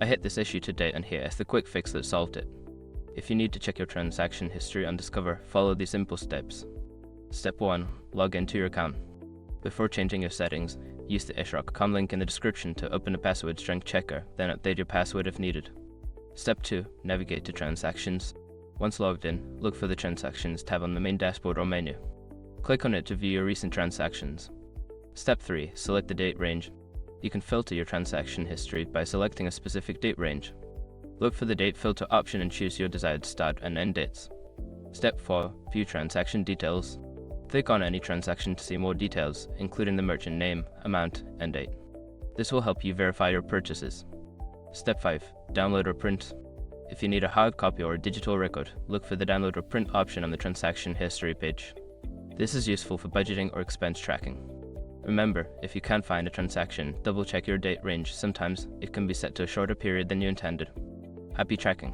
I hit this issue today and here is the quick fix that solved it. If you need to check your transaction history and discover, follow these simple steps. Step 1. Log into your account. Before changing your settings, use the Easrock.com link in the description to open a password strength checker, then update your password if needed. Step 2. Navigate to Transactions. Once logged in, look for the Transactions tab on the main dashboard or menu. Click on it to view your recent transactions. Step 3. Select the date range. You can filter your transaction history by selecting a specific date range. Look for the date filter option and choose your desired start and end dates. Step 4. View transaction details. Click on any transaction to see more details, including the merchant name, amount, and date. This will help you verify your purchases. Step 5. Download or print. If you need a hard copy or a digital record, look for the download or print option on the transaction history page. This is useful for budgeting or expense tracking. Remember, if you can't find a transaction, double check your date range. Sometimes it can be set to a shorter period than you intended. Happy tracking!